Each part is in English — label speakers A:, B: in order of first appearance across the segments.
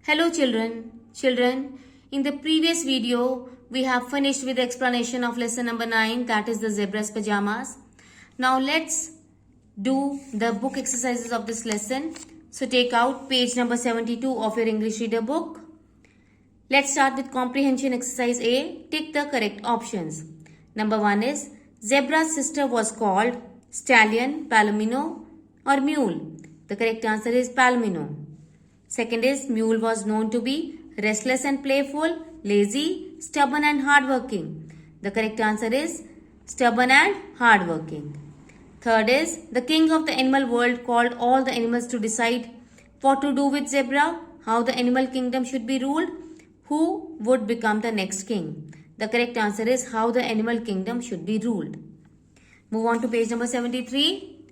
A: Hello children, in the previous video we have finished with the explanation of lesson number 9, that is the zebra's pajamas. Now let's do the book exercises of this lesson. So take out page number 72 of your English reader book. Let's start with comprehension exercise A. Tick the correct options. Number 1 is zebra's sister was called stallion, palomino or mule. The correct answer is palomino. Second is mule was known to be restless and playful, lazy, stubborn and hardworking. The correct answer is stubborn and hardworking. Third is the king of the animal world called all the animals to decide what to do with zebra, how the animal kingdom should be ruled, who would become the next king. The correct answer is how the animal kingdom should be ruled. Move on to page number 73.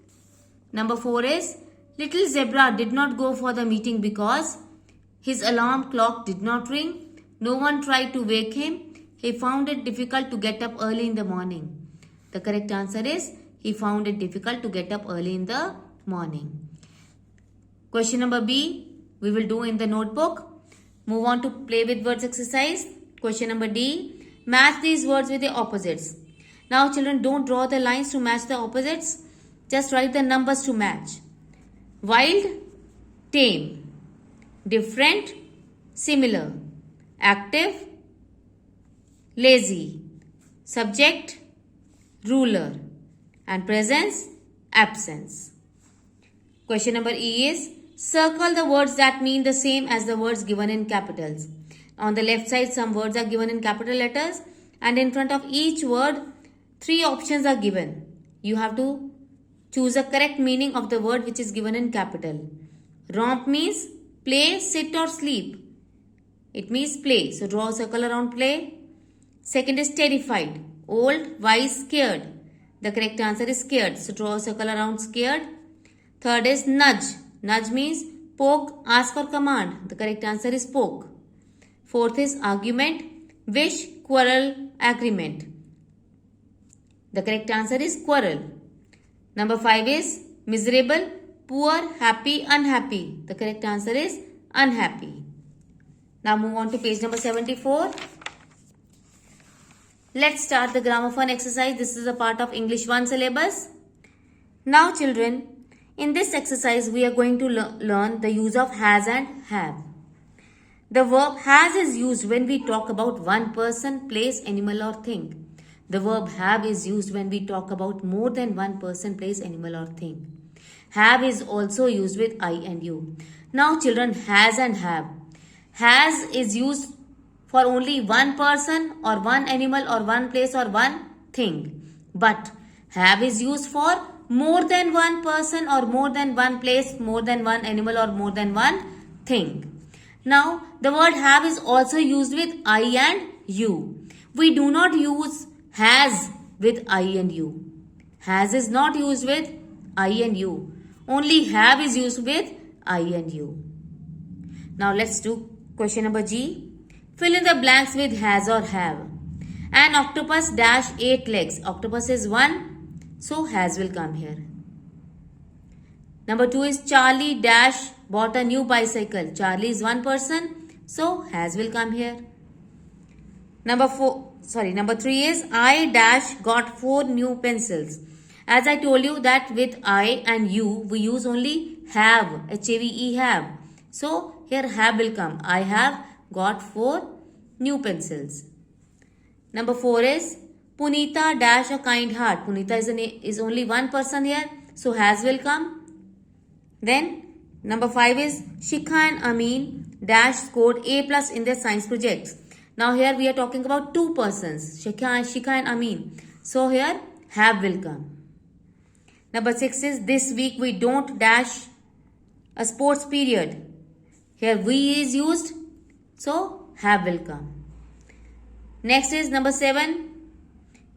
A: Number 4 is little zebra did not go for the meeting because his alarm clock did not ring. No one tried to wake him. He found it difficult to get up early in the morning. The correct answer is he found it difficult to get up early in the morning. Question number B we will do in the notebook. Move on to play with words exercise. Question number D. Match these words with the opposites. Now children, don't draw the lines to match the opposites. Just write the numbers to match. Wild, tame. Different, similar. Active, lazy. Subject, ruler. And presence, absence. Question number E is circle the words that mean the same as the words given in capitals. On the left side, some words are given in capital letters, and in front of each word, 3 options are given. You have to choose a correct meaning of the word which is given in capital. Romp means play, sit or sleep. It means play. So draw a circle around play. Second is terrified. Old, wise, scared. The correct answer is scared. So draw a circle around scared. Third is nudge. Nudge means poke, ask or command. The correct answer is poke. Fourth is argument. Wish, quarrel, agreement. The correct answer is quarrel. Number 5 is miserable, poor, happy, unhappy. The correct answer is unhappy. Now move on to page number 74. Let's start the grammar fun exercise. This is a part of English 1 syllabus. Now children, in this exercise we are going to learn the use of has and have. The verb has is used when we talk about one person, place, animal or thing. The verb have is used when we talk about more than one person, place, animal or thing. Have is also used with I and you. Now children, has and have. Has is used for only one person or one animal or one place or one thing. But have is used for more than one person or more than one place, more than one animal or more than one thing. Now the word have is also used with I and you. We do not use has with I and you. Has is not used with I and you. Only have is used with I and you. Now let's do question number G. Fill in the blanks with has or have. An octopus dash 8 legs. Octopus is 1, so has will come here. Number 2 is Charlie dash bought a new bicycle. Charlie is 1 person, so has will come here. Number 3 is I dash got 4 new pencils. As I told you that with I and you, we use only have, H-A-V-E have. So here have will come. I have got 4 new pencils. Number 4 is Punita dash a kind heart. Punita is only 1 person here, so has will come. Then number 5 is Shikha and Amin dash scored A+ in their science projects. Now here we are talking about 2 persons, Shikha and Amin. So here have will come. Number 6 is this week we don't dash a sports period. Here we is used, so have will come. Next is number 7.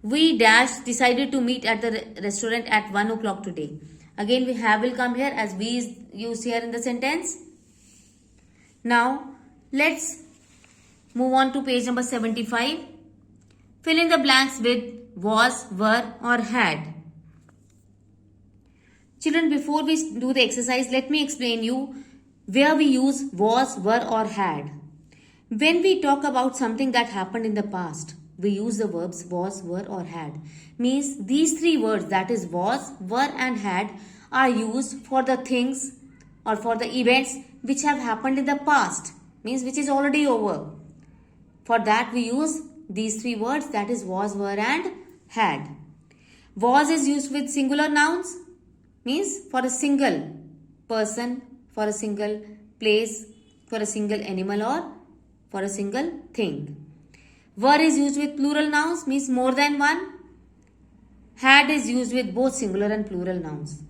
A: We dash decided to meet at the restaurant at 1 o'clock today. Again we have will come here as we is used here in the sentence. Now let's move on to page number 75. Fill in the blanks with was, were or had. Children, before we do the exercise, let me explain you where we use was, were or had. When we talk about something that happened in the past, we use the verbs was, were or had. Means these three words, that is was, were and had, are used for the things or for the events which have happened in the past. Means which is already over. For that we use these three words, that is was, were and had. Was is used with singular nouns. Means for a single person, for a single place, for a single animal or for a single thing. Were is used with plural nouns, means more than one. Had is used with both singular and plural nouns.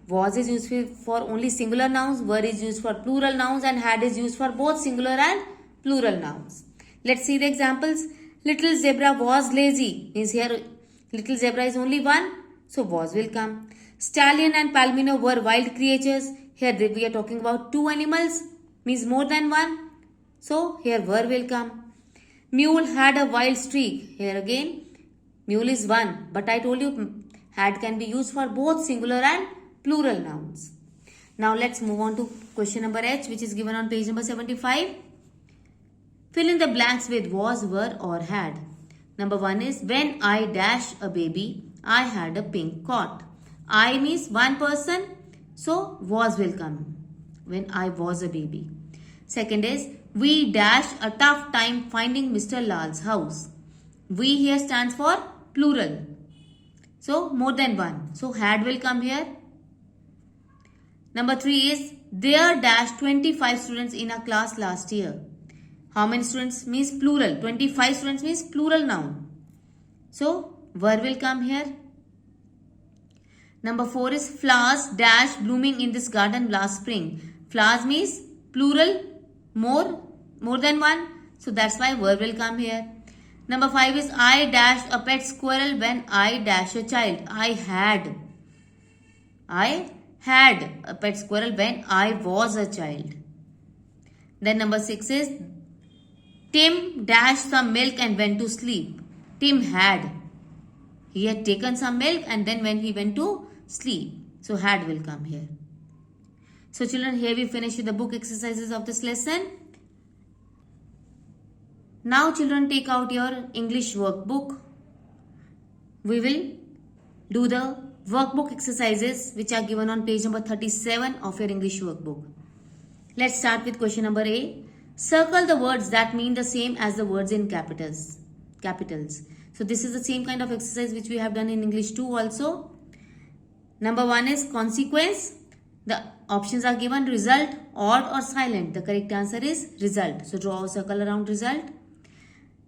A: Was is used for only singular nouns, were is used for plural nouns and had is used for both singular and plural nouns. Let's see the examples. Little zebra was lazy, means here little zebra is only one, so was will come. Stallion and palomino were wild creatures. Here we are talking about two animals, means more than one, so here were will come. Mule had a wild streak. Here again mule is one, but I told you had can be used for both singular and plural nouns. Now let's move on to question number H, which is given on page number 75. Fill in the blanks with was, were or had. Number 1 is when I dash a baby, I had a pink coat. I means one person, so was will come. When I was a baby. Second is we dash a tough time finding Mr. Lal's house. We here stands for plural. So more than one. So had will come here. Number 3 is there dash 25 students in a class last year. How many students means plural. 25 students means plural noun. So were will come here. Number 4 is flowers dash blooming in this garden last spring. Flowers means plural, more than one. So that's why were will come here. Number 5 is I dashed a pet squirrel when I dash a child. I had a pet squirrel when I was a child. Then number 6 is Tim dashed some milk and went to sleep. Tim had. He had taken some milk and then when he went to sleep. So had will come here. So children, here we finish with the book exercises of this lesson. Now children, take out your English workbook. We will do the workbook exercises which are given on page number 37 of your English workbook. Let's start with question number A. Circle the words that mean the same as the words in capitals. So this is the same kind of exercise which we have done in English 2 also. Number 1 is consequence. The options are given result, odd or silent. The correct answer is result. So draw a circle around result.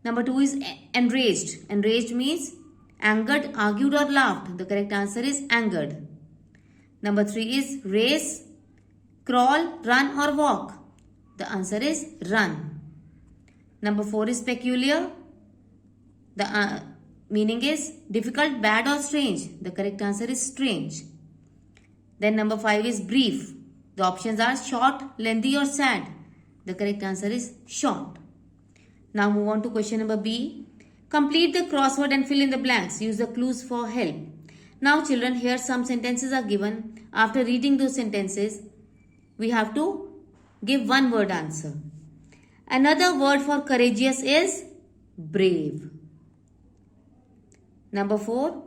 A: Number 2 is enraged. Enraged means angered, argued or laughed. The correct answer is angered. Number 3 is race, crawl, run or walk. The answer is run. Number 4 is peculiar. The meaning is difficult, bad or strange. The correct answer is strange. Then number 5 is brief. The options are short, lengthy or sad. The correct answer is short. Now move on to question number B. Complete the crossword and fill in the blanks. Use the clues for help. Now children, here some sentences are given. After reading those sentences, we have to give one word answer. Another word for courageous is brave. Number 4.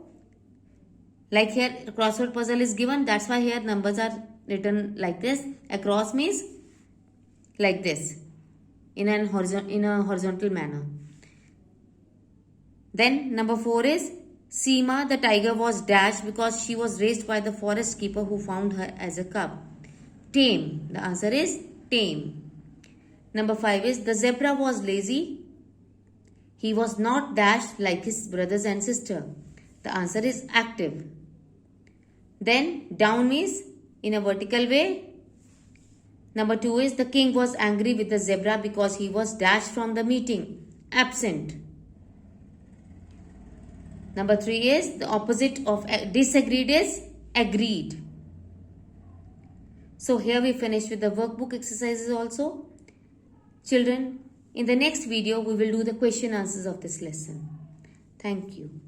A: Like here crossword puzzle is given. That's why here numbers are written like this. Across means like this. In a horizontal manner. Then number 4 is Seema the tiger was dashed because she was raised by the forest keeper who found her as a cub. Tame. The answer is tame. Number 5 is the zebra was lazy. He was not dashed like his brothers and sister. The answer is active. Then down means in a vertical way. Number 2 is the king was angry with the zebra because he was dashed from the meeting. Absent. Number 3 is the opposite of disagreed is agreed. So here we finish with the workbook exercises also. Children, in the next video we will do the question answers of this lesson. Thank you.